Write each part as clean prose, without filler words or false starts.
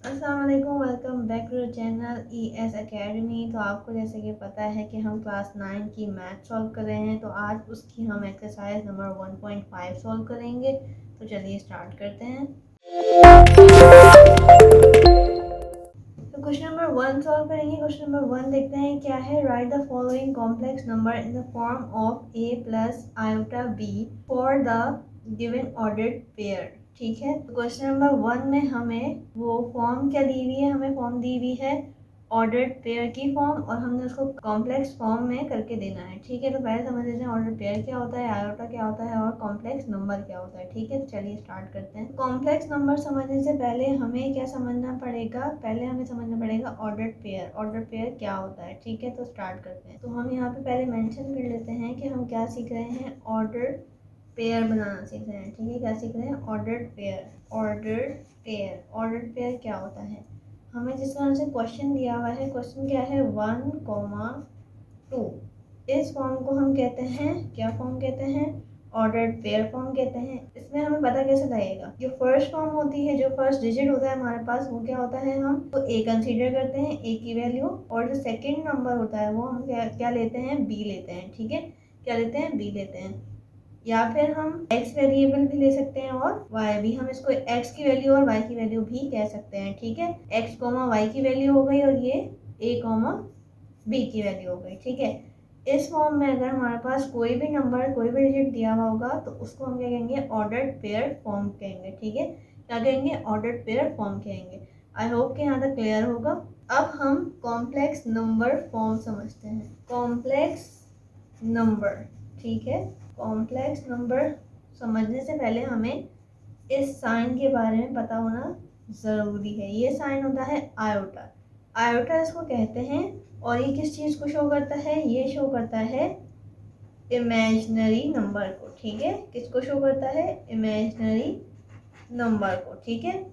अस्सलाम वालेकुम, welcome back to the channel ES academy. तो आपको जैसे कि पता है कि हम क्लास 9 की मैथ सॉल्व कर रहे हैं, तो आज उसकी हम एक्सरसाइज नंबर 1.5 सॉल्व करेंगे। तो चलिए स्टार्ट करते हैं। तो क्वेश्चन नंबर 1 सॉल्व करेंगे। क्वेश्चन नंबर 1 देखते हैं क्या है। Right the following complex number in the form of a plus iota b for the given ordered pair. ठीक है, तो क्वेश्चन नंबर 1 में हमें वो फॉर्म क्या दी हुई है, हमें फॉर्म दी हुई है ऑर्डर्ड पेयर की फॉर्म, और हमने उसको कॉम्प्लेक्स फॉर्म में करके देना है। ठीक है, तो पहले समझ लेते हैं ऑर्डर्ड पेयर क्या होता है, आयोटा क्या होता है और कॉम्प्लेक्स नंबर क्या होता है। ठीक है, तो चलिए स्टार्ट करते हैं। कॉम्प्लेक्स नंबर समझने से पहले हमें क्या समझना पड़ेगा, पहले हमें समझना पड़ेगा ऑर्डर्ड पेयर। ऑर्डर्ड पेयर क्या होता है। ठीक है, तो स्टार्ट करते हैं। तो हम यहाँ पे पहले मेंशन कर लेते हैं कि हम क्या सीख रहे हैं, ऑर्डर्ड पेयर बनाना सीख रहे हैं। ठीक है, क्या सीख रहे हैं, ordered pair. Ordered pair, ordered pair क्या होता है। हमें जिस तरह से क्वेश्चन दिया हुआ है, क्वेश्चन क्या है 1,2। इस फॉर्म को हम कहते हैं, क्या फॉर्म कहते हैं, ऑर्डर्ड पेयर फॉर्म कहते हैं। इसमें हमें पता कैसे लगेगा, जो फर्स्ट फॉर्म होती है, जो फर्स्ट डिजिट होता है हमारे पास, वो क्या होता है, हम तो ए कंसीडर करते हैं, ए की वैल्यू, और जो सेकंड नंबर होता है वो हम क्या लेते हैं, बी लेते हैं। ठीक है, क्या लेते हैं, बी लेते हैं। या फिर हम x वेरिएबल भी ले सकते हैं और y भी, हम इसको x की वैल्यू और y की वैल्यू भी कह सकते हैं। ठीक है, x कॉमा y की वैल्यू हो गई और ये a कॉमा b की वैल्यू हो गई। ठीक है, इस फॉर्म में अगर हमारे पास कोई भी नंबर, कोई भी डिजिट दिया हुआ होगा तो उसको हम क्या कहेंगे, ऑर्डर्ड पेयर फॉर्म कहेंगे। ठीक है, क्या कहेंगे, ऑर्डर्ड पेयर फॉर्म कहेंगे। आई होप कि यहाँ तक क्लियर होगा। अब हम कॉम्प्लेक्स नंबर फॉर्म समझते हैं। कॉम्प्लेक्स नंबर, ठीक है, कॉम्प्लेक्स नंबर समझने से पहले हमें इस साइन के बारे में पता होना ज़रूरी है। ये साइन होता है आयोटा। आयोटा इसको कहते हैं, और ये किस चीज़ को शो करता है, ये शो करता है इमेजिनरी नंबर को। ठीक है, किसको शो करता है, इमेजिनरी नंबर को। ठीक है,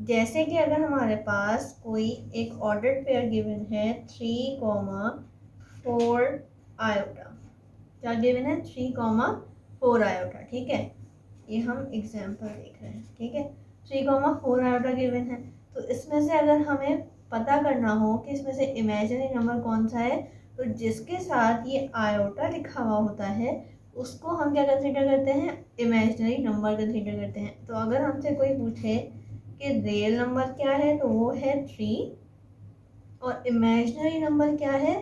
जैसे कि अगर हमारे पास कोई एक ऑर्डर्ड पेयर गिवन है 3,4 आयोटा, क्या गिवन है, 3,4 आयोटा। ठीक है, ये हम एग्जाम्पल देख रहे हैं। ठीक है, 3,4 आयोटा गिवन है। तो इसमें से अगर हमें पता करना हो कि इसमें से इमेजिनरी नंबर कौन सा है, तो जिसके साथ ये आयोटा लिखा हुआ होता है उसको हम क्या कंसीडर करते हैं, इमेजिनरी नंबर कंसीडर करते हैं। तो अगर हमसे कोई पूछे कि रियल नंबर क्या है, तो वो है 3, और इमेजिनरी नंबर क्या है,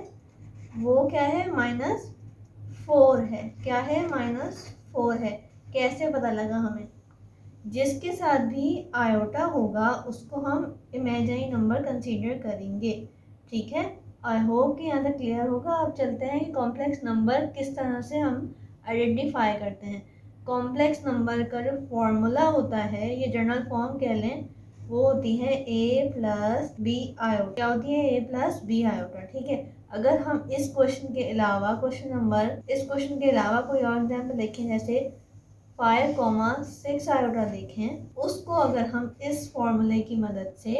वो क्या है, -4 है। क्या है, -4 है। कैसे पता लगा हमें, जिसके साथ भी आयोटा होगा उसको हम इमेजिनरी नंबर कंसीडर करेंगे। ठीक है, आई होप कि यहाँ तक क्लियर होगा। अब चलते हैं कि कॉम्प्लेक्स नंबर किस तरह से हम आइडेंटिफाई करते हैं। कॉम्प्लेक्स नंबर का जो फॉर्मूला होता है, ये जनरल फॉर्म कह लें, वो होती है a प्लस बी आयोटा। क्या होती है, a प्लस बी आयोटा। ठीक है, अगर हम इस क्वेश्चन के अलावा, इस क्वेश्चन के अलावा कोई और एग्जाम्पल देखें, जैसे 5,6 आयोटा देखें, उसको अगर हम इस फॉर्मूले की मदद से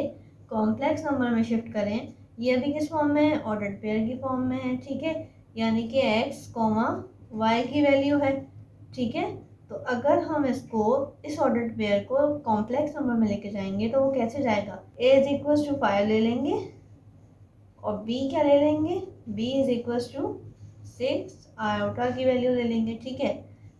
कॉम्प्लेक्स नंबर में शिफ्ट करें, ये अभी किस फॉर्म में है, ऑर्डर्ड पेयर की फॉर्म में है। ठीक है, यानी कि x, y की वैल्यू है। ठीक है, तो अगर हम इसको, इस ऑर्डर्ड पेयर को कॉम्प्लेक्स नंबर में लेके जाएंगे तो वो कैसे जाएगा, a इज इक्वल टू 5 ले लेंगे और b क्या ले लेंगे, b is equal to 6 iota की वैल्यू ले लेंगे। ठीक है,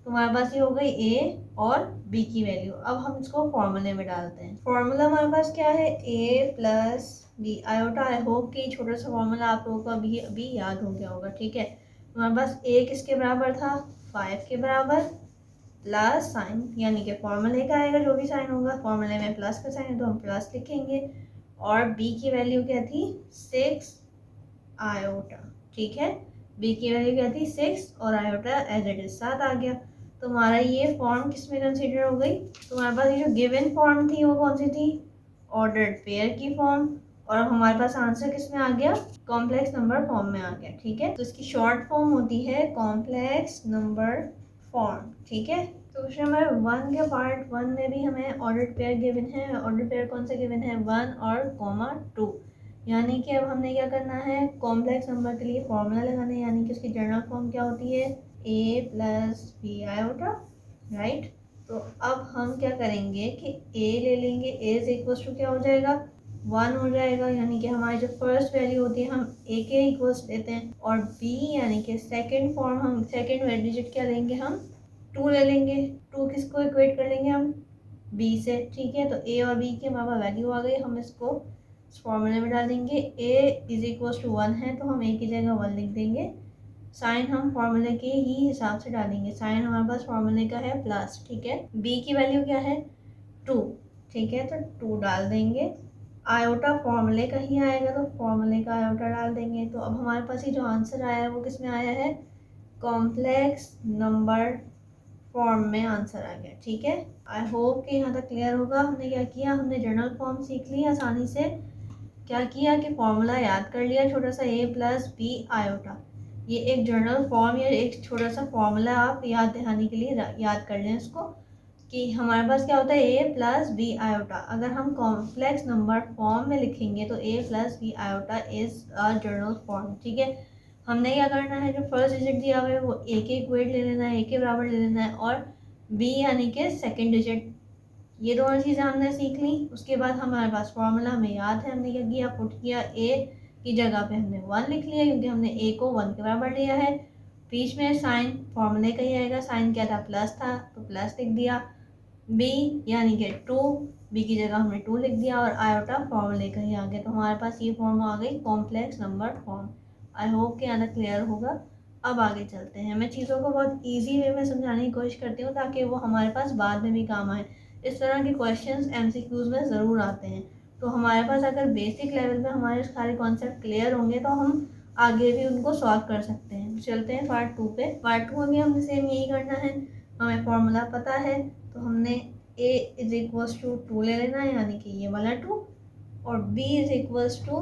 तो हमारे पास ये हो गई a और b की वैल्यू। अब हम इसको फॉर्मूले में डालते हैं। फॉर्मूला हमारे पास क्या है, a plus B iota. I hope कि छोटा सा फॉर्मूला आप लोगों को अभी याद हो गया होगा। ठीक है, हमारे पास a किसके बराबर था, 5 के बराबर, प्लस साइन, यानी कि फॉर्मूले का आएगा जो भी साइन होगा, फॉर्मूले में प्लस का साइन है तो हम प्लस लिखेंगे, और b की वैल्यू क्या थी, 6 आयोटा। ठीक है, b की वैल्यू क्या थी, 6, और आयोटा एज इट इज 7 आ गया। तो हमारा ये फॉर्म किस में कंसीडर हो गई, तो हमारे पास ये जो गिवन फॉर्म थी वो कौन सी थी, ऑर्डर्ड पेयर की फॉर्म, और हमारे पास आंसर किस में आ गया, कॉम्प्लेक्स नंबर फॉर्म में आ गया। ठीक है, तो इसकी शॉर्ट फॉर्म होती है कॉम्प्लेक्स नंबर फॉर्म। ठीक है, तो क्वेश्चन नंबर 1 के पार्ट 1 में भी हमें ऑर्डर्ड पेयर गिवन है। ऑर्डर्ड पेयर कौन सा गिवन है, 1 और 2, यानी कि अब हमने क्या करना है, कॉम्प्लेक्स नंबर के लिए फॉर्मूला लगाना है, यानी कि उसकी जनरल फॉर्म क्या होती है, a plus B iota. Right, तो अब हम क्या करेंगे कि a ले लेंगे, a इज इक्वल टू क्या हो जाएगा, 1 हो जाएगा, यानी कि हमारी जो फर्स्ट वैल्यू होती है हम ए के इक्वल्स लेते हैं, और बी यानी कि सेकंड फॉर्म हम सेकंड डिजिट क्या लेंगे, हम 2 ले लेंगे। 2 किसको इक्वेट कर लेंगे हम, बी से। ठीक है, तो ए और बी की हमारे पास वैल्यू आ गई, हम इसको इस फॉर्मूले में डाल देंगे। ए इज इक्वल टू 1 है तो हम ए की जगह 1 लिख देंगे। साइन हम फॉर्मूले के ही हिसाब से डालेंगे, साइन हमारे पास फॉर्मूले का है प्लस। ठीक है, बी की वैल्यू क्या है 2। ठीक है, तो 2 डाल देंगे। आयोटा फॉर्मूले का ही आएगा तो फॉर्मूले का आयोटा डाल देंगे। तो अब हमारे पास ये जो आंसर आया है वो किस में आया है, कॉम्प्लेक्स नंबर फॉर्म में आंसर आ गया। ठीक है, आई होप कि यहाँ तक क्लियर होगा। हमने क्या किया, हमने जर्नल फॉर्म सीख ली आसानी से। क्या किया कि फॉर्मूला याद कर लिया छोटा सा, ए प्लस बी आयोटा। ये एक जर्नल फॉर्म या एक छोटा सा फॉर्मूला आप याद दिखाने के लिए याद कर लें इसको, कि हमारे पास क्या होता है ए प्लस बी आयोटा। अगर हम कॉम्प्लेक्स नंबर फॉर्म में लिखेंगे तो a plus B iota is a general form. ठीक है, हमने क्या करना है, जो फर्स्ट डिजिट दिया हुआ है वो ए के इक्वेट ले लेना है, ए के बराबर ले लेना है, और बी यानी कि सेकेंड डिजिट। ये दोनों चीज़ें हमने सीख ली। उसके बाद हमारे पास फॉर्मूला हमें याद है, हमने क्या किया, पुट किया ए की जगह पे हमने 1 लिख लिया, क्योंकि हमने ए को 1 के बराबर लिया है। बीच में साइन फॉर्मूले का ही आएगा, साइन क्या था, प्लस था तो प्लस लिख दिया। बी यानी कि 2, बी की जगह हमने 2 लिख दिया, और आयोटा फॉर्मूले का ही आ गया। तो हमारे पास ये फॉर्म आ गई कॉम्प्लेक्स नंबर फॉर्म। आई होप कि यहाँ तक क्लियर होगा। अब आगे चलते हैं। मैं चीज़ों को बहुत इजी वे में समझाने की कोशिश करती हूँ ताकि वो हमारे पास बाद में भी काम आए। इस तरह के क्वेश्चंस एमसीक्यूज में ज़रूर आते हैं। तो हमारे पास अगर बेसिक लेवल पे हमारे सारे कॉन्सेप्ट क्लियर होंगे तो हम आगे भी उनको सॉल्व कर सकते हैं। चलते हैं पार्ट 2 पे। पार्ट 2 में भी हमने सेम यही करना है। हमें फॉर्मूला पता है तो हमने a इज इक्वल्स टू 2 ले लेना है, यानी कि ये वाला 2, और b is equals to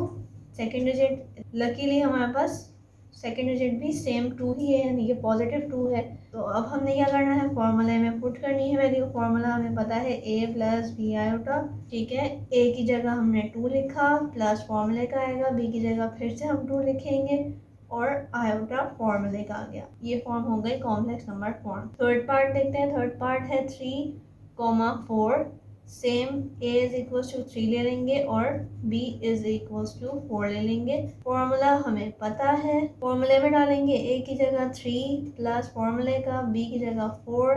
second digit. Luckily हमारे पास सेकेंड डिजिट भी सेम 2 ही है, यानी कि पॉजिटिव 2 है। तो अब हमने क्या करना है, फॉर्मूले में पुट करनी है वैल्यू। फॉर्मूला हमें पता है a प्लस बी आयोटा। ठीक है, a की जगह हमने 2 लिखा, प्लस फॉर्मूले का आएगा, b की जगह फिर से हम 2 लिखेंगे, और आयोटा फॉर्मूले का आ गया। ये फॉर्म हो गई complex number form. Third part देखते हैं। थर्ड पार्ट है 3,4। Same a is equal to 3 ले लेंगे और b इज इक्वल टू 4 ले लेंगे। फॉर्मूला हमें पता है, फॉर्मूले में डालेंगे a की जगह 3 प्लस फॉर्मूले का, b की जगह 4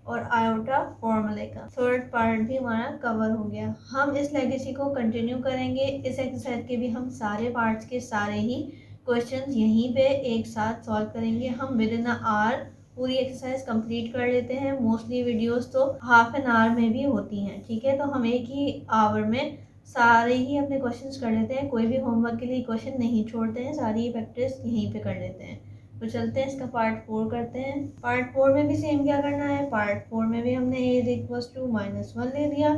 और आयोटा फॉर्मूले का। थर्ड पार्ट भी हमारा कवर हो गया। हम इस लेगेसी को कंटिन्यू करेंगे। इस एक्सरसाइज के भी हम सारे पार्ट्स के सारे ही क्वेश्चंस यहीं पे एक साथ सॉल्व करेंगे। हम विद इन आवर पूरी एक्सरसाइज कंप्लीट कर लेते हैं। मोस्टली वीडियोस तो हाफ एन आवर में भी होती हैं। ठीक है, तो हम एक ही आवर में सारे ही अपने क्वेश्चंस कर लेते हैं। कोई भी होमवर्क के लिए क्वेश्चन नहीं छोड़ते हैं, सारी प्रैक्टिस यहीं पे कर लेते हैं। तो चलते हैं इसका पार्ट 4 करते हैं। पार्ट 4 में भी सेम क्या करना है, पार्ट 4 में भी हमने a इज इक्वल टू -1 ले लिया,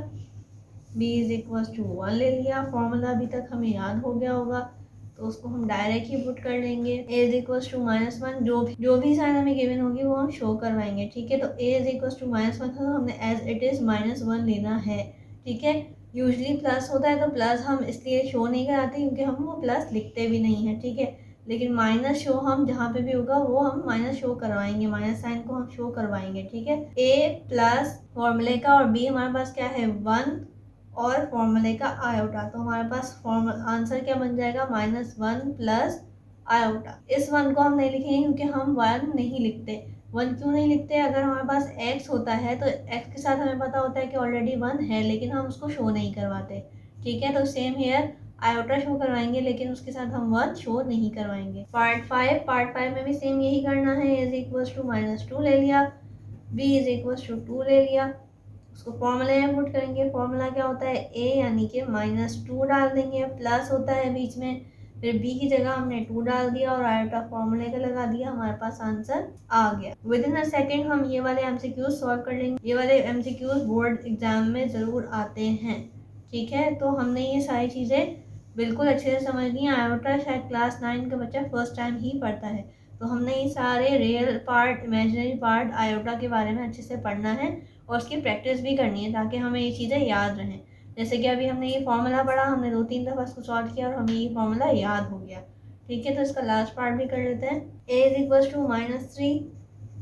b इज इक्वल टू 1 ले लिया। फॉर्मूला अभी तक हमें याद हो गया होगा तो उसको हम डायरेक्ट ही पुट कर लेंगे। a इज इक्वल टू -1, जो भी साइन हमें गिवन होगी वो हम शो करवाएंगे। ठीक है, तो a इज इक्वल टू -1 था तो हमने एज इट इज़ -1 लेना है। ठीक है, यूजली प्लस होता है तो प्लस हम इसलिए शो नहीं कराते क्योंकि हम वो प्लस लिखते भी नहीं हैं। ठीक है, लेकिन माइनस शो हम जहाँ पे भी होगा वो हम माइनस शो करवाएंगे, माइनस साइन को हम शो करवाएंगे। ठीक है, a प्लस फॉर्मूले का और b हमारे पास क्या है 1 और फॉर्मूले का आयोटा। तो हमारे पास आंसर क्या बन जाएगा, -1 प्लस आयोटा। इस 1 को हम नहीं लिखेंगे क्योंकि हम 1 नहीं लिखते। 1 क्यों नहीं लिखते, अगर हमारे पास x होता है तो x के साथ हमें पता होता है कि ऑलरेडी 1 है, लेकिन हम उसको शो नहीं करवाते। ठीक है, तो सेम हेयर आयोटा शो करवाएंगे लेकिन उसके साथ हम 1 शो नहीं करवाएंगे। पार्ट 5 में भी सेम यही करना है। a इज इक्वल टू -2 ले लिया, b इज इक्वल टू 2 ले लिया, उसको फॉर्मूले में पुट करेंगे। फॉर्मूला क्या होता है, a यानी कि -2 डाल देंगे, प्लस होता है बीच में, फिर b की जगह हमने 2 डाल दिया और आयोटा फॉर्मूले का लगा दिया, हमारे पास आंसर आ गया। विद इन अ सेकेंड हम ये वाले एमसीक्यूज सॉल्व कर लेंगे। ये वाले एमसीक्यूज बोर्ड एग्जाम में ज़रूर आते हैं। ठीक है, तो हमने ये सारी चीज़ें बिल्कुल अच्छे से समझ ली। आयोटा शायद क्लास 9 का बच्चा फर्स्ट टाइम ही पढ़ता है, तो हमने ये सारे real part, imaginary part iota के बारे में अच्छे से पढ़ना है और उसकी प्रैक्टिस भी करनी है ताकि हमें ये चीज़ें याद रहें। जैसे कि अभी हमने ये फॉर्मूला पढ़ा, हमने 2-3 दफ़ा इसको सॉल्व किया और हमें ये फॉर्मूला याद हो गया। ठीक है, तो इसका लास्ट पार्ट भी कर लेते हैं। a is equal to -3,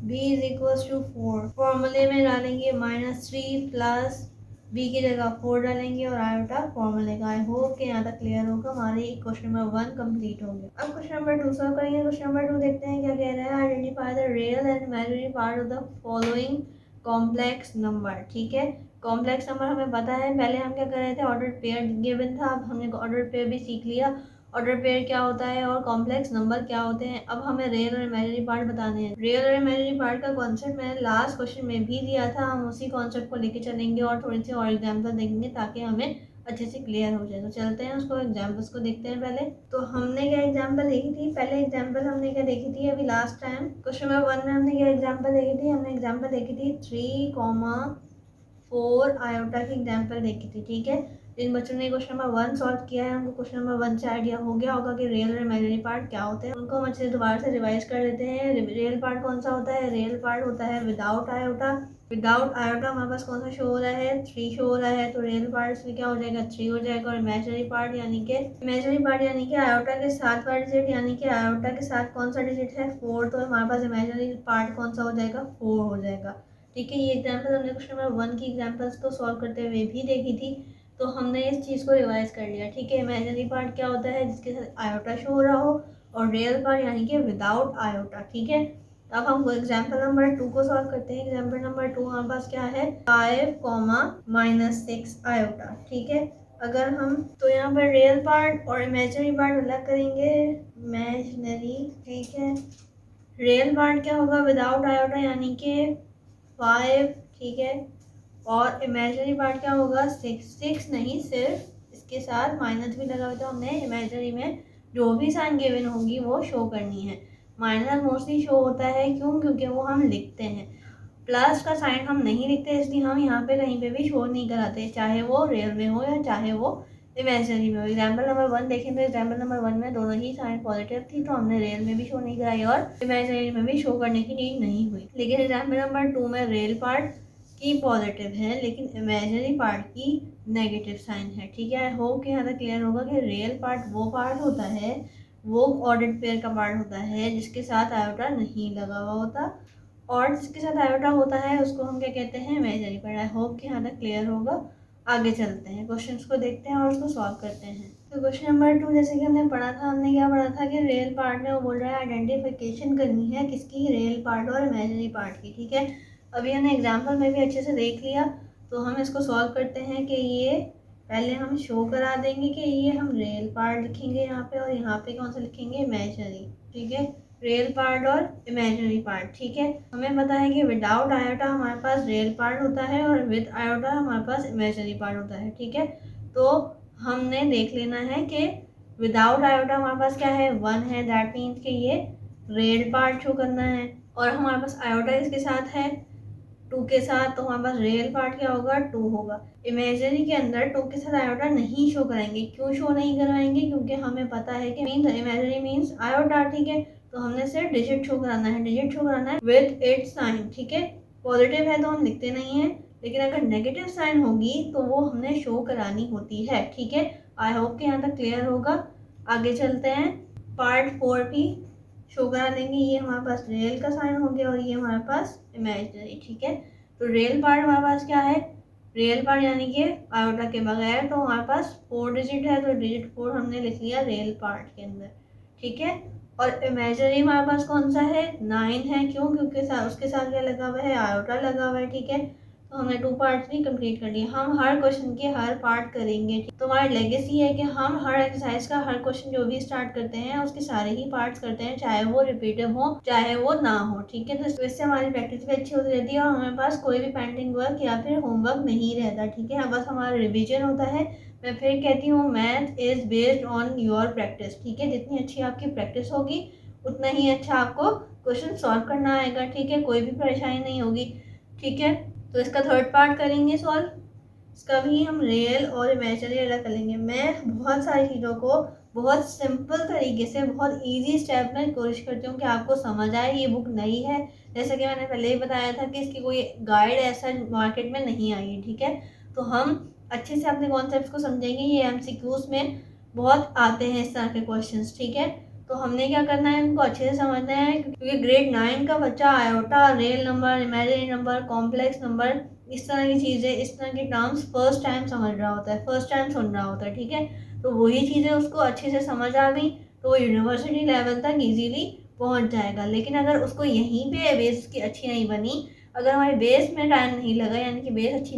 b is equal to 4। फॉर्मूले में डालेंगे -3 प्लस बी की जगह 4 डालेंगे और आयोटा फॉर्मूले का। आई होप कि यहाँ तक क्लियर होगा। हमारे क्वेश्चन नंबर 1 कंप्लीट हो गया। अब क्वेश्चन नंबर 2 सॉल्व करेंगे। क्वेश्चन नंबर 2 देखते हैं क्या कह रहा है। Identify the real and imaginary part of the following complex number. ठीक है, कॉम्प्लेक्स नंबर हमें पता है। पहले हम क्या कर रहे थे, ऑर्डर पेयर गिवन था। अब हमने ऑर्डर पेयर भी सीख लिया, ऑर्डर पेयर क्या होता है और कॉम्प्लेक्स नंबर क्या होते हैं। अब हमें रियल और इमेजिनरी पार्ट बताने हैं। रियल और इमेजिनरी पार्ट का कॉन्सेप्ट मैंने लास्ट क्वेश्चन में भी दिया था। हम उसी कॉन्सेप्ट को लेके चलेंगे और थोड़ी सी और एग्जाम्पल देखेंगे ताकि हमें अच्छे से क्लियर हो जाए। तो चलते हैं उसको एग्जाम्पल्स को देखते हैं। पहले तो हमने क्या एग्जाम्पल देखी थी, पहले एग्जाम्पल हमने क्या देखी थी अभी लास्ट टाइम क्वेश्चन नंबर 1 में हमने क्या एग्जाम्पल देखी थी। हमने एग्जाम्पल देखी थी 3,4 आयोटा की एग्जाम्पल देखी थी। ठीक है, जिन बच्चों ने क्वेश्चन नंबर 1 सॉल्व किया है उनको क्वेश्चन नंबर 1 से आइडिया हो गया होगा कि रियल और इमेजिनरी पार्ट क्या होते हैं। उनको हम अच्छे से दोबारा से रिवाइज कर लेते हैं। रियल पार्ट कौन सा होता है, रियल पार्ट होता है विदाउट आयोटा। विदाउट आयोटा हमारे पास कौन सा शो हो रहा है, 3 शो हो रहा है, तो रियल पार्ट में क्या हो जाएगा, 3 हो जाएगा। और इमेजिनरी पार्ट यानी कि आयोटा के साथ वाला डिजिट, यानी कि आयोटा के साथ कौन सा डिजिट है, 4, तो हमारे पास इमेजिनरी पार्ट कौन सा हो जाएगा, 4 हो जाएगा। ठीक है, ये एग्जाम्पल हमने क्वेश्चन नंबर 1 की एग्जाम्पल्स को सॉल्व करते हुए भी देखी थी, तो हमने इस चीज़ को रिवाइज कर लिया। ठीक है, इमेजिनरी पार्ट क्या होता है, जिसके साथ आयोटा शो हो रहा हो, और रियल पार्ट यानी कि विदाउट आयोटा। ठीक है, अब हम एग्जाम्पल नंबर 2 को सॉल्व करते हैं। एग्जाम्पल नंबर 2 हमारे पास क्या है, 5, -6 आयोटा। ठीक है, अगर हम तो यहाँ पर रियल पार्ट और इमेजिनरी पार्ट अलग करेंगे। इमेजिनरी, ठीक है, रियल पार्ट क्या होगा, विदाउट आयोटा यानी कि 5। ठीक है, और इमेजिनरी पार्ट क्या होगा, 6 नहीं, सिर्फ इसके साथ माइनस भी लगा हुआ, तो हमने इमेजिनरी में जो भी साइन गिवन होगी वो शो करनी है। माइनस मोस्टली शो होता है, क्यों, क्योंकि वो हम लिखते हैं। प्लस का साइन हम नहीं लिखते, इसलिए हम यहाँ पे कहीं पे भी शो नहीं कराते, चाहे वो रियल में हो या चाहे वो इमेजिनरी में हो। एग्जाम्पल नंबर 1 देखें तो एग्जाम्पल नंबर 1 में दोनों ही साइन पॉजिटिव थी, तो हमने रियल में भी शो नहीं कराई और इमेजिनरी में भी शो करने की नीड नहीं हुई। लेकिन एग्जाम्पल नंबर 2 में रियल पार्ट की पॉजिटिव है लेकिन इमेजिनरी पार्ट की नेगेटिव साइन है। ठीक है, आई होप कि यहाँ तक क्लियर होगा कि रियल पार्ट वो पार्ट होता है, वो ऑर्डर्ड पेयर का पार्ट होता है जिसके साथ आयोटा नहीं लगा हुआ होता, और जिसके साथ आयोटा होता है उसको हम क्या कहते हैं, इमेजिनरी पार्ट। आई होप कि यहाँ तक क्लियर होगा। आगे चलते हैं, क्वेश्चंस को देखते हैं और उसको सॉल्व करते हैं। तो क्वेश्चन नंबर 2 जैसे कि हमने पढ़ा था, हमने क्या पढ़ा था कि रियल पार्ट में वो बोल रहा है आइडेंटिफिकेशन करनी है किसकी, रियल पार्ट और इमेजिनरी पार्ट की। ठीक है, अभी हमने एग्जाम्पल में भी अच्छे से देख लिया, तो हम इसको सॉल्व करते हैं कि ये पहले हम शो करा देंगे कि ये हम रियल पार्ट लिखेंगे यहाँ पे, और यहाँ पे कौन सा लिखेंगे, इमेजिनरी। ठीक है, रियल पार्ट और इमेजिनरी पार्ट। ठीक है, हमें पता है कि विदाउट आयोटा हमारे पास रियल पार्ट होता है और विद आयोटा हमारे पास इमेजिनरी पार्ट होता है। ठीक है, तो हमने देख लेना है कि विदाउट आयोटा हमारे पास क्या है, 1 है, दैट मीन्स कि ये रियल पार्ट शो करना है। और हमारे पास आयोटा इसके साथ है 2 के साथ, तो हमारे पास रियल पार्ट क्या होगा, 2 होगा। इमेजिनरी के अंदर 2 के साथ आयोटा नहीं शो कराएंगे। क्यों शो नहीं कराएंगे, क्योंकि हमें पता है कि मीन्स इमेजिनरी मीन्स आयोटा। ठीक है, तो हमने सिर्फ डिजिट शो कराना है, डिजिट शो कराना है विद इट्स साइन। ठीक है, पॉजिटिव है तो हम लिखते नहीं है, लेकिन अगर नेगेटिव साइन होगी तो वो हमने शो करानी होती है। ठीक है, आई होप कि यहाँ तक क्लियर होगा। आगे चलते हैं, पार्ट 4 भी शो करा देंगे। ये हमारे पास रियल का साइन हो गया और ये हमारे पास इमेजिनरी। ठीक है, तो रियल पार्ट हमारे पास क्या है, रियल पार्ट यानी कि आयोटा के बगैर, तो हमारे पास 4 डिजिट है, तो डिजिट 4 हमने लिख लिया रियल पार्ट के अंदर। ठीक है, और इमेजिनरी हमारे पास कौन सा है, 9 है। क्यों, क्योंकि उसके साथ क्या लगा हुआ है, आयोटा लगा हुआ है। ठीक है, तो हमने 2 पार्ट्स भी कंप्लीट कर लिए। हम हर क्वेश्चन के हर पार्ट करेंगे, तो हमारी लेगेसी है कि हम हर एक्सरसाइज का हर क्वेश्चन जो भी स्टार्ट करते हैं उसके सारे ही पार्ट्स करते हैं, चाहे वो रिपीटिव हो चाहे वो ना हो। ठीक है, तो इससे हमारी प्रैक्टिस भी अच्छी होती रहती है और हमारे पास कोई भी पेंडिंग वर्क या फिर होमवर्क नहीं रहता। ठीक है, बस हमारा रिविजन होता है। मैं फिर कहती हूँ, math is based on your practice. ठीक है, जितनी अच्छी आपकी प्रैक्टिस होगी उतना ही अच्छा आपको क्वेश्चन सॉल्व करना आएगा। ठीक है, कोई भी परेशानी नहीं होगी। ठीक है, तो इसका थर्ड पार्ट करेंगे सॉल्व। इसका भी हम रियल और इमेजिनरी अलग करेंगे। मैं बहुत सारी चीज़ों को बहुत सिंपल तरीके से, बहुत इजी स्टेप में कोशिश करती हूँ कि आपको समझ आए। ये बुक नई है, जैसा कि मैंने पहले ही बताया था कि इसकी कोई गाइड ऐसा मार्केट में नहीं आई है। ठीक है, तो हम अच्छे से अपने कॉन्सेप्ट को समझेंगे। ये एमसीक्यूज में बहुत आते हैं इस तरह के क्वेश्चंस। ठीक है, तो हमने क्या करना है, उनको अच्छे से समझना है, क्योंकि ग्रेड 9 का बच्चा iota, real number, imaginary number, complex number इस तरह की चीज़ें, इस तरह की टर्म्स फर्स्ट टाइम समझ रहा होता है, फर्स्ट टाइम सुन रहा होता है, ठीक है। तो वही चीज़ें उसको अच्छे से समझ आ गई तो वो यूनिवर्सिटी लेवल तक इजीली पहुंच जाएगा। लेकिन अगर उसको यहीं पे बेस उसकी अच्छी नहीं बनी, अगर हमारे बेस में टाइम नहीं लगा, यानी कि बेस अच्छी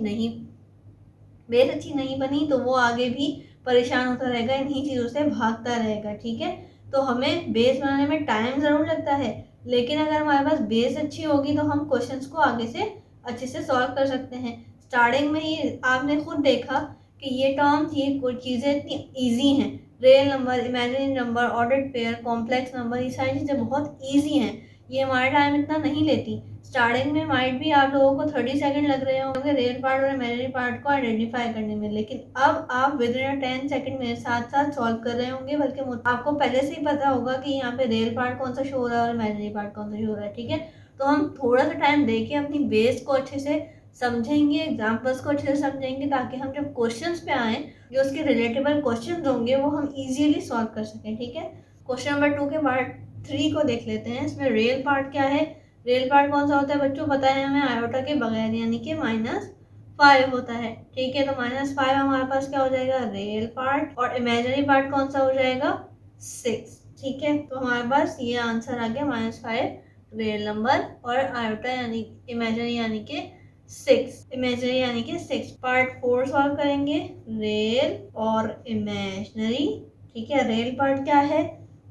नहीं बनी, तो वो आगे भी परेशान होता रहेगा, इन्हीं चीज़ों से भागता रहेगा, ठीक है। तो हमें बेस बनाने में टाइम ज़रूर लगता है, लेकिन अगर हमारे पास बेस अच्छी होगी तो हम क्वेश्चंस को आगे से अच्छे से सॉल्व कर सकते हैं। स्टार्टिंग में ही आपने खुद देखा कि ये टर्म्स, ये कुछ चीज़ें इतनी ईजी हैं। Real number, imaginary number, ordered pair, complex number, ये सारी चीज़ें बहुत ईजी हैं, ये हमारा टाइम इतना नहीं लेती। स्टार्टिंग में माइट भी आप लोगों को 30 सेकंड लग रहे होंगे रियल पार्ट और इमेजिनरी पार्ट को आइडेंटिफाई करने में, लेकिन अब आप विद इन 10 सेकंड मेरे साथ साथ सॉल्व कर रहे होंगे, बल्कि आपको पहले से ही पता होगा कि यहाँ पे रियल पार्ट कौन सा शो हो रहा है और इमेजिनरी पार्ट कौन सा शो हो रहा है, ठीक है। तो हम थोड़ा सा टाइम देके अपनी बेस को अच्छे से समझेंगे, एग्जाम्पल्स को अच्छे से समझेंगे, ताकि हम जब क्वेश्चंस पे आए, जो उसके रिलेटेबल क्वेश्चन होंगे वो हम इजीली सॉल्व कर सकें, ठीक है। क्वेश्चन नंबर 2 के पार्ट 3 को देख लेते हैं। इसमें रियल पार्ट क्या है। रियल पार्ट कौन सा होता है बच्चों, पता है हमें, आयोटा के बगैर, यानी कि -5 होता है, ठीक है। तो -5 हमारे पास क्या हो जाएगा, रियल पार्ट, और इमेजिनरी पार्ट कौन सा हो जाएगा, 6, ठीक है। तो हमारे पास ये आंसर आ गया -5 रियल नंबर और आयोटा यानी इमेजिनरी यानी कि 6, इमेजिनरी यानी कि 6। पार्ट 4 सॉल्व करेंगे, रियल और इमेजिनरी, ठीक है। रियल पार्ट क्या है,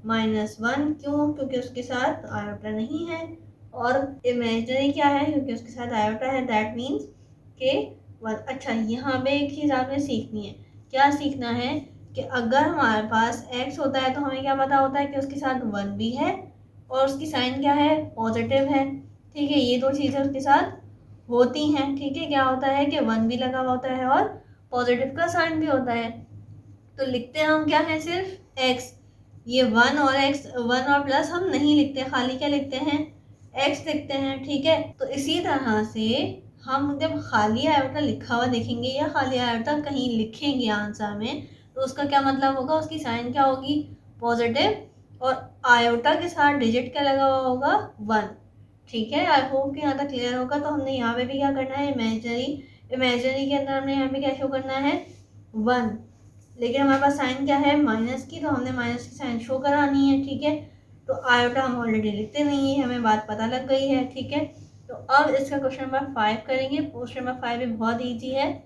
-1, क्यों, क्योंकि उसके साथ आयोटा नहीं है, और इमेजिनरी क्या है, क्योंकि उसके साथ आयोटा है, दैट मीन्स के 1। अच्छा, यहाँ पे एक चीज़ आपने सीखनी है। क्या सीखना है कि अगर हमारे पास x होता है तो हमें क्या पता होता है कि उसके साथ 1 भी है और उसकी साइन क्या है, पॉजिटिव है, ठीक है। ये दो चीज़ें उसके साथ होती हैं, ठीक है। क्या होता है कि 1 भी लगा हुआ होता है और पॉजिटिव का साइन भी होता है। तो लिखते हैं हम क्या है, सिर्फ x। ये 1 और x, 1 और प्लस हम नहीं लिखते, खाली क्या लिखते हैं, x लिखते हैं, ठीक है। तो इसी तरह से हम जब खाली आयोटा लिखा हुआ देखेंगे या खाली आयोटा कहीं लिखेंगे आंसर में, तो उसका क्या मतलब होगा, उसकी साइन क्या होगी, पॉजिटिव, और आयोटा के साथ डिजिट क्या लगा हुआ होगा, 1, ठीक है। आई होप कि यहाँ तक क्लियर होगा। तो हमने यहाँ पे भी क्या करना है, इमेजिनरी के अंदर हमने यहाँ पे क्या शो करना है, 1, लेकिन हमारे पास साइन क्या है, माइनस की, तो हमने माइनस की साइन शो करानी है, ठीक है। तो आयोटा हम ऑलरेडी लिखते नहीं है, हमें बात पता लग गई है, ठीक है। तो अब इसका क्वेश्चन नंबर 5 करेंगे। क्वेश्चन नंबर 5 भी बहुत ईजी है,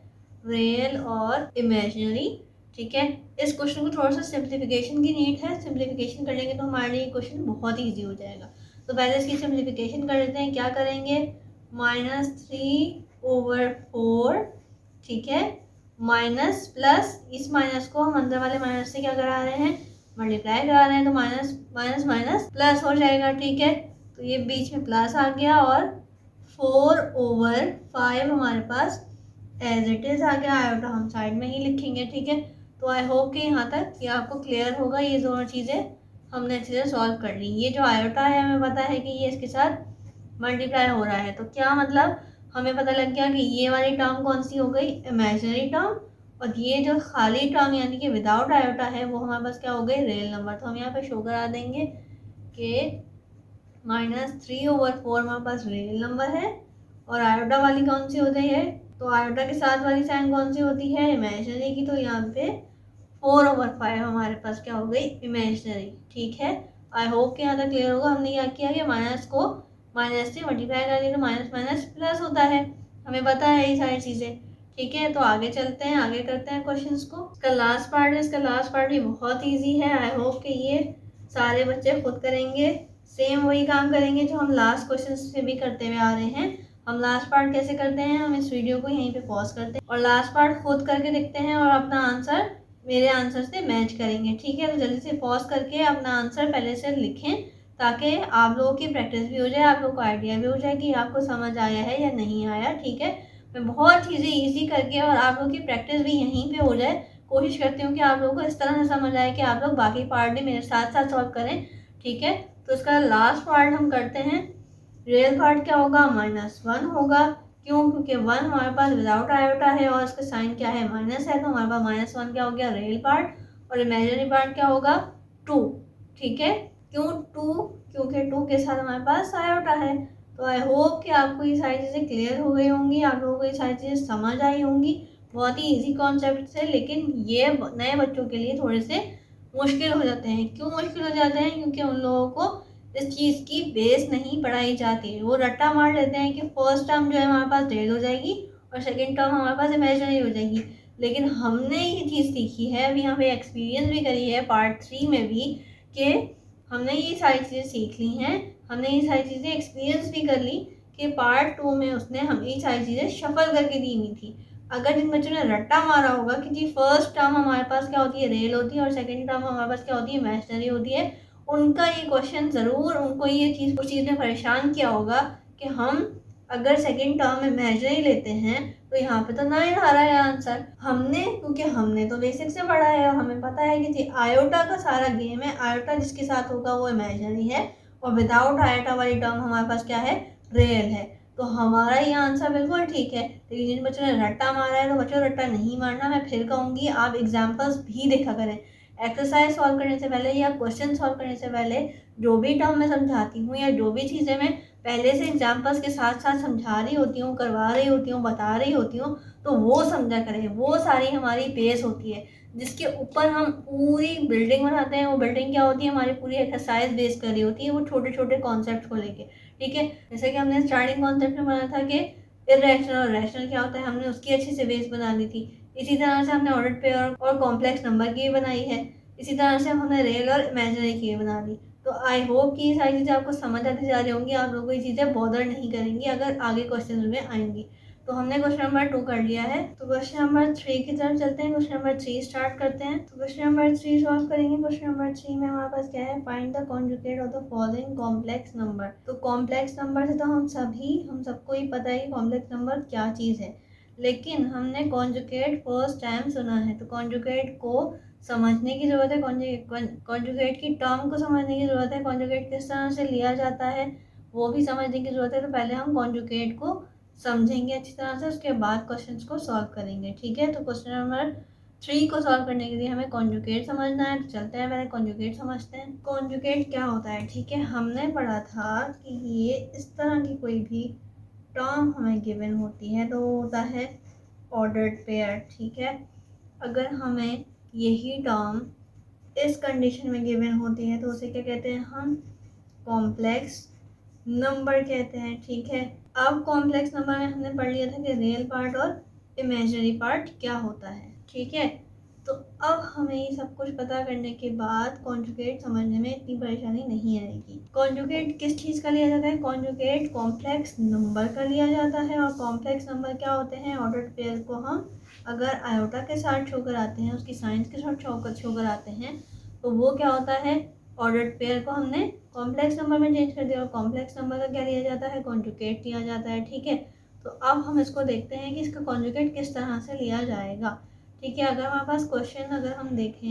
रियल और इमेजिनरी, ठीक है। इस क्वेश्चन को थोड़ा सा सिंप्लीफिकेशन की नीड है, सिंप्लीफिकेशन कर लेंगे तो हमारे लिए क्वेश्चन बहुत ईजी हो जाएगा। तो पहले इसकी सिंप्लीफिकेशन कर लेते हैं। क्या करेंगे, -3/4, ठीक है, माइनस प्लस, इस माइनस को हम अंदर वाले माइनस से क्या करा रहे हैं, मल्टीप्लाई करा रहे हैं, तो माइनस माइनस माइनस प्लस हो जाएगा, ठीक है। तो ये बीच में प्लस आ गया और 4/5 हमारे पास एज इट इज आ गया, आयोटा हम साइड में ही लिखेंगे, ठीक है। तो आई होप कि यहाँ तक ये आपको क्लियर होगा। ये दोनों चीज़ें हमने अच्छे से सॉल्व कर ली। ये जो आयोटा है हमें पता है कि ये इसके साथ मल्टीप्लाई हो रहा है, तो क्या मतलब, हमें पता लग गया कि ये वाली टर्म कौन सी हो गई, इमेजिनरी टर्म, और ये जो खाली टर्म यानी कि विदाउट आयोटा है वो हमारे पास क्या हो गई, रियल नंबर। तो हम यहाँ पे शो करा देंगे कि -3/4 हमारे पास रियल नंबर है, और आयोटा वाली कौन सी होती है, तो आयोटा के साथ वाली साइन कौन सी होती है, इमेजिनरी की। तो यहाँ पे 4/5 हमारे पास क्या हो गई, इमेजिनरी, ठीक है। आई होप कि यहाँ तक क्लियर होगा। हमने क्या किया कि माइनस को माइनस से मल्टीप्लाई कर दिया, तो माइनस माइनस प्लस होता है, हमें पता है ये सारी चीज़ें, ठीक है। तो आगे चलते हैं, आगे करते हैं क्वेश्चंस को। इसका लास्ट पार्ट है, इसका लास्ट पार्ट भी बहुत ईजी है। आई होप कि ये सारे बच्चे खुद करेंगे, सेम वही काम करेंगे जो हम लास्ट क्वेश्चन से भी करते हुए आ रहे हैं। हम लास्ट पार्ट कैसे करते हैं, हम इस वीडियो को यहीं पे पॉज करते हैं और लास्ट पार्ट खुद करके देखते हैं और अपना आंसर मेरे आंसर से मैच करेंगे, ठीक है। तो जल्दी से पॉज करके अपना आंसर पहले से लिखें, ताकि आप लोगों की प्रैक्टिस भी हो जाए, आप लोगों को आइडिया भी हो जाए कि आपको समझ आया है या नहीं आया, ठीक है। मैं बहुत चीज़ें ईजी करके और आप लोगों की प्रैक्टिस भी यहीं पे हो जाए कोशिश करती हूँ कि आप लोगों को इस तरह से समझ आए कि आप लोग बाकी पार्ट भी मेरे साथ साथ सॉल्व करें, ठीक है। तो इसका लास्ट पार्ट हम करते हैं। रियल पार्ट क्या होगा, -1 होगा, क्यों, क्योंकि 1 हमारे पास विदाउट आयोटा है और इसका साइन क्या है, माइनस है, तो हमारे पास -1 क्या हो गया, रियल पार्ट। और इमेजिनरी पार्ट क्या होगा, 2, ठीक है। क्यों 2, क्योंकि 2 के साथ हमारे पास आयोटा है, तो आई होप कि आपको ये सारी चीज़ें क्लियर हो गई होंगी, आप लोगों को ये सारी चीज़ें समझ आई होंगी। बहुत ही इजी कॉन्सेप्ट है, लेकिन ये नए बच्चों के लिए थोड़े से मुश्किल हो जाते हैं। क्यों मुश्किल हो जाते हैं? क्योंकि उन लोगों को इस चीज़ की बेस नहीं पढ़ाई जाती। वो रट्टा मार लेते हैं कि फर्स्ट टर्म जो है हमारे पास रियल हो जाएगी और सेकेंड टर्म हमारे पास इमेजिनरी हो जाएगी। लेकिन हमने ये चीज़ सीखी है, अभी यहाँ पे एक्सपीरियंस भी करी है पार्ट 3 में भी, कि हमने ये सारी चीज़ें सीख ली हैं, हमने ये सारी चीज़ें एक्सपीरियंस भी कर ली कि पार्ट 2 में उसने हमें ये सारी चीज़ें शफल करके दी हुई थी। अगर जिन बच्चों ने रट्टा मारा होगा कि जी फर्स्ट टर्म हमारे पास क्या होती है, रियल होती है, और सेकेंड टर्म हमारे पास क्या होती है, इमेजिनरी होती है, उनका ये क्वेश्चन ज़रूर, उनको ये चीज़ उस चीज़ ने परेशान किया होगा कि हम अगर सेकेंड टर्म में इमेजिनरी लेते हैं तो यहाँ पे तो 9 आ रहा है आंसर। हमने, क्योंकि हमने तो बेसिक से पढ़ा है और हमें पता है कि आयोटा का सारा गेम है, आयोटा जिसके साथ होगा वो इमेजिनरी है और विदाउट आयोटा वाली टर्म हमारे पास क्या है, रियल है। तो हमारा ये आंसर बिल्कुल ठीक है। लेकिन जिन बच्चों ने रट्टा मारा है, तो बच्चों रट्टा नहीं मारना। मैं फिर कहूँगी आप एग्जाम्पल्स भी देखा करें। एक्सरसाइज सॉल्व करने से पहले या क्वेश्चन सॉल्व करने से पहले जो भी टर्म मैं समझाती हूँ या जो भी चीज़ें मैं पहले से एग्जाम्पल्स के साथ साथ समझा रही होती हूँ, करवा रही होती हूँ, बता रही होती हूँ, तो वो समझा करें। वो सारी हमारी बेस होती है जिसके ऊपर हम पूरी बिल्डिंग बनाते हैं। वो बिल्डिंग क्या होती है, हमारी पूरी एक्सरसाइज बेस कर रही होती है, वो छोटे छोटे कॉन्सेप्ट को लेके। ठीक है, जैसे कि हमने स्टार्टिंग कॉन्सेप्ट में बनाया था कि इरेशनल और रैशनल क्या होता है, हमने उसकी अच्छी से बेस बना ली थी। इसी तरह से हमने ऑर्डर्ड पेयर और कॉम्प्लेक्स नंबर की बनाई है। इसी तरह से हमने रियल और इमेजिनरी की बना ली। तो आई होप कि ये सारी चीज़ें आपको समझ आती जा रही होंगी, आप लोगों को ये चीज़ें बॉदर नहीं करेंगी अगर आगे क्वेश्चन में आएंगी। तो हमने क्वेश्चन नंबर 2 कर लिया है, तो क्वेश्चन नंबर 3 की तरफ चलते हैं। क्वेश्चन नंबर 3 स्टार्ट करते हैं। तो क्वेश्चन नंबर 3 सॉल्व करेंगे। क्वेश्चन नंबर 3 में हमारे पास क्या है, find the conjugate of the following complex number. तो कॉम्प्लेक्स नंबर से तो हम सबको ही पता है कि कॉम्प्लेक्स नंबर क्या चीज़ है, लेकिन हमने कॉन्जुगेट फर्स्ट टाइम सुना है। तो कॉन्जुगेट को समझने की ज़रूरत है, कॉन्जुगेट की टर्म को समझने की ज़रूरत है, कॉन्जुगेट किस तरह से लिया जाता है वो भी समझने की ज़रूरत है। तो पहले हम कॉन्जुगेट को समझेंगे अच्छी तरह से, उसके बाद क्वेश्चंस को सॉल्व करेंगे। ठीक है, तो क्वेश्चन नंबर 3 को सॉल्व करने के लिए हमें कॉन्जुगेट समझना है। तो चलते हैं पहले कॉन्जुगेट समझते हैं। कॉन्जुगेट क्या होता है? ठीक है, हमने पढ़ा था कि ये इस तरह की कोई भी टर्म हमें गिवन होती है तो होता है ऑर्डर्ड पेयर। ठीक है, अगर हमें यही टर्म इस कंडीशन में गिवन होती है तो उसे क्या कहते हैं, हम कॉम्प्लेक्स नंबर कहते हैं। ठीक है, अब कॉम्प्लेक्स नंबर में हमने पढ़ लिया था कि रियल पार्ट और इमेजिनरी पार्ट क्या होता है। ठीक है, तो अब हमें ये सब कुछ पता करने के बाद कॉन्जुगेट समझने में इतनी परेशानी नहीं आएगी। कॉन्जुगेट किस चीज़ का लिया जाता है? कॉन्जुगेट कॉम्प्लेक्स नंबर का लिया जाता है। और कॉम्प्लेक्स नंबर क्या होते हैं? ऑर्डर्ड पेयर को हम अगर आयोटा के साथ शो कराते हैं, उसकी साइंस के साथ शो कराते हैं, तो वो क्या होता है, ऑर्डर्ड पेयर को हमने कॉम्प्लेक्स नंबर में चेंज कर दिया। और कॉम्प्लेक्स नंबर का क्या लिया जाता है? कॉन्जुगेट लिया जाता है। ठीक है, तो अब हम इसको देखते हैं कि इसका कॉन्जुगेट किस तरह से लिया जाएगा। ठीक है, अगर हमारे पास क्वेश्चन अगर हम देखें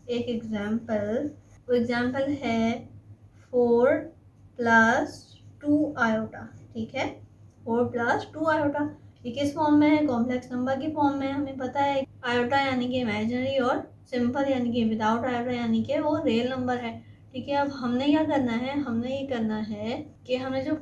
एक एग्जाम्पल, वो एग्जाम्पल है 4 + 2 आयोटा। ठीक है, 4 + 2 आयोटा, ये किस फॉर्म में है? कॉम्प्लेक्स नंबर की फॉर्म में। हमें पता है आयोटा यानी कि इमेजिनरी और सिंपल यानी कि विदाउट आयोटा यानी कि वो रियल नंबर है। ठीक है, अब हमने क्या करना है, हमने ये करना है कि हमने जो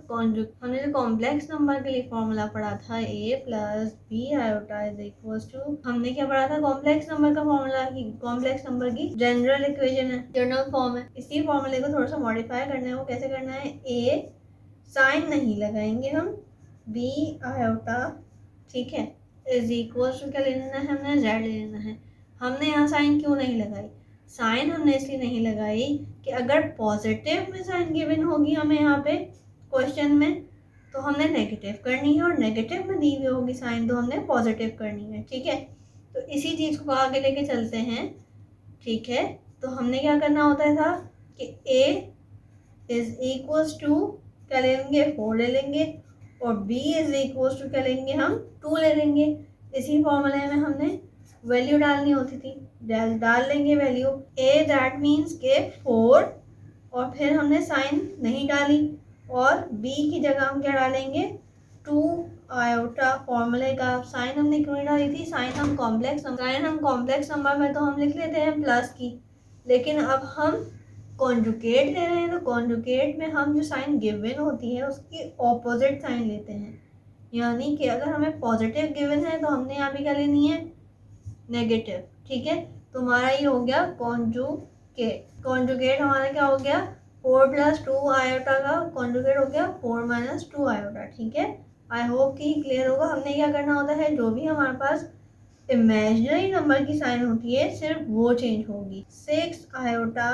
कॉम्प्लेक्स नंबर के लिए फॉर्मूला पढ़ा था a + b आयोटा = हमने क्या पढ़ा था, कॉम्प्लेक्स नंबर का फॉर्मूला, की कॉम्प्लेक्स नंबर की जनरल इक्वेशन है, जनरल फॉर्म है। इसी फॉर्मूले को थोड़ा सा मॉडिफाई करना है। वो कैसे करना है, a साइन नहीं लगाएंगे हम, b आयोटा, ठीक है, = क्या ले लेना है, हमने z ले लेना है। हमने यहाँ साइन क्यों नहीं लगाई? साइन हमने इसलिए नहीं लगाई कि अगर पॉजिटिव में साइन गिवन होगी हमें यहाँ पे क्वेश्चन में, तो हमने नेगेटिव करनी है, और नेगेटिव में दी हुई होगी साइन तो हमने पॉजिटिव करनी है। ठीक है, तो इसी चीज़ को आगे लेके चलते हैं। ठीक है, तो हमने क्या करना होता था कि a = क्या ले लेंगे, 4 ले लेंगे, और b = क्या लेंगे हम, 2 ले लेंगे। इसी फॉर्मूले में हमने वैल्यू डालनी होती थी, डाल लेंगे वैल्यू a, दैट मीन्स के 4, और फिर हमने साइन नहीं डाली, और b की जगह हम क्या डालेंगे, 2 आयोटा। फॉर्मूले का साइन हमने क्यों नहीं डाली थी, साइन हम कॉम्प्लेक्स नंबर में तो हम लिख लेते हैं प्लस की, लेकिन अब हम कॉन्जुगेट ले रहे हैं तो कॉन्जुगेट में हम जो साइन गिवन होती है उसकी ऑपोजिट साइन लेते हैं, यानी कि अगर हमें पॉजिटिव गिवन है तो हमने यहाँ पे क्या लेनी है, नेगेटिव। ठीक है, तो हमारा ये हो गया कॉन्जुगेट। कॉन्जुगेट हमारा क्या हो गया, 4 + 2 आयोटा का कॉन्जुगेट हो गया 4 - 2 आयोटा। ठीक है, आई होप कि क्लियर होगा। हमने क्या करना होता है, जो भी हमारे पास इमेजिनरी नंबर की साइन होती है सिर्फ वो चेंज होगी। 6 आयोटा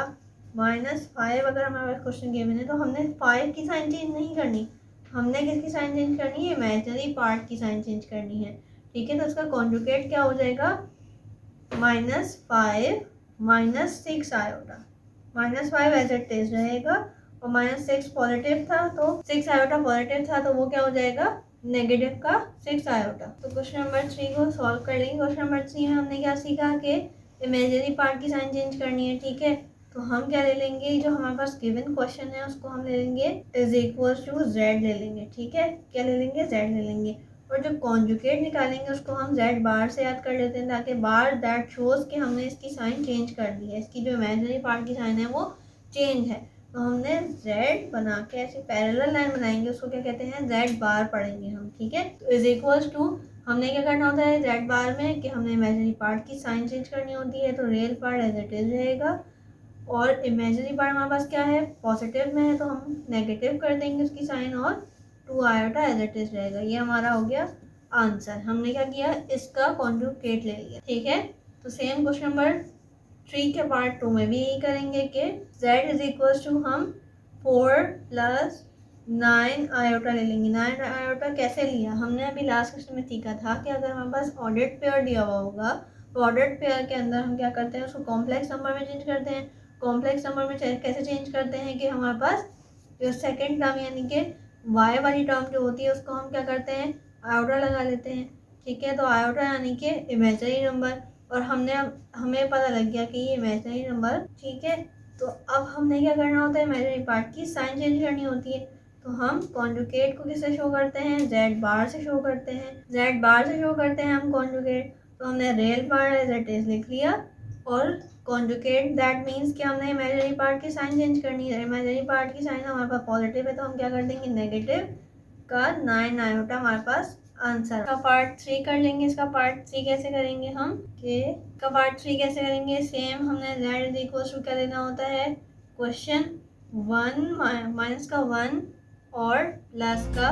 -5 अगर हमारे पास क्वेश्चन गिवन है तो हमने 5 की साइन चेंज नहीं करनी, हमने किसकी साइन चेंज करनी है, इमेजिनरी पार्ट की साइन चेंज करनी है। ठीक है, तो इसका कॉन्जुगेट क्या हो जाएगा, -5 - 6 आयोटा। -5 एज इट इज रहेगा और -6 पॉजिटिव था, तो 6 आयोटा पॉजिटिव था तो वो क्या हो जाएगा, नेगेटिव का 6 आयोटा। तो क्वेश्चन नंबर 3 को सॉल्व कर लेंगे। क्वेश्चन नंबर 3 में हमने क्या सीखा कि इमेजिनरी पार्ट की साइन चेंज करनी है। ठीक है, तो हम क्या ले लेंगे, जो हमारे पास गिवन क्वेश्चन है उसको हम ले लेंगे = z ले लेंगे। ठीक है, क्या ले लेंगे, z ले लेंगे। और जो कॉन्जुगेट निकालेंगे उसको हम z बार से याद कर लेते हैं, ताकि बार दैट शोज कि हमने इसकी साइन चेंज कर दी है, इसकी जो इमेजिनरी पार्ट की साइन है वो चेंज है। तो हमने z बना के ऐसे पैरेलल लाइन बनाएंगे, उसको क्या कहते हैं, z बार पढ़ेंगे हम। ठीक है, तो हमने क्या करना होता है z बार में कि हमने इमेजिनरी पार्ट की साइन चेंज करनी होती है, तो real part as it is रहेगा और इमेजिनरी पार्ट हमारे पास क्या है, पॉजिटिव में है तो हम नेगेटिव कर देंगे उसकी साइन और 2 आयोटा एज इट इज रहेगा। ये हमारा हो गया आंसर। हमने क्या किया, इसका कॉन्जुगेट ले लिया। ठीक है, तो सेम क्वेश्चन नंबर 3 के पार्ट 2 में भी यही करेंगे कि z हम 4 + 9 आयोटा ले लेंगे। 9 आयोटा कैसे लिया, हमने अभी लास्ट क्वेश्चन में सीखा था कि अगर हमारे पास ऑर्डर्ड पेयर दिया हुआ होगा तो ऑर्डर्ड पेयर के अंदर हम क्या करते हैं, उसको कॉम्प्लेक्स नंबर में चेंज करते हैं। कॉम्प्लेक्स नंबर में कैसे चेंज करते हैं कि हमारे पास जो सेकेंड टर्म यानी कि y वाली टर्म जो होती है उसको हम क्या करते हैं, आयोटा लगा लेते हैं। ठीक है, तो आयोटा यानी कि इमेजिनरी नंबर, और हमें पता लग गया कि ये इमेजिनरी नंबर। ठीक है, तो अब हमने क्या करना होता है, इमेजिनरी पार्ट की साइन चेंज करनी होती है। तो हम कॉन्जुगेट को किससे शो करते हैं, z बार से शो करते हैं। z बार से शो करते हैं हम कॉन्जुगेट, तो हमने real part as it is लिख लिया और कॉन्जुगेट दैट मीन्स कि हमने इमेजिनरी पार्ट की साइन चेंज करनी है। इमेजिनरी पार्ट की साइन हमारे पास पॉजिटिव है तो हम क्या कर देंगे, नेगेटिव का 9 आयोटा हमारे पास आंसर। का पार्ट 3 कर लेंगे। इसका पार्ट 3 कैसे करेंगे हम, कि का पार्ट 3 कैसे करेंगे, सेम हमने z क्या लेना होता है, क्वेश्चन 1 - का 1 और प्लस का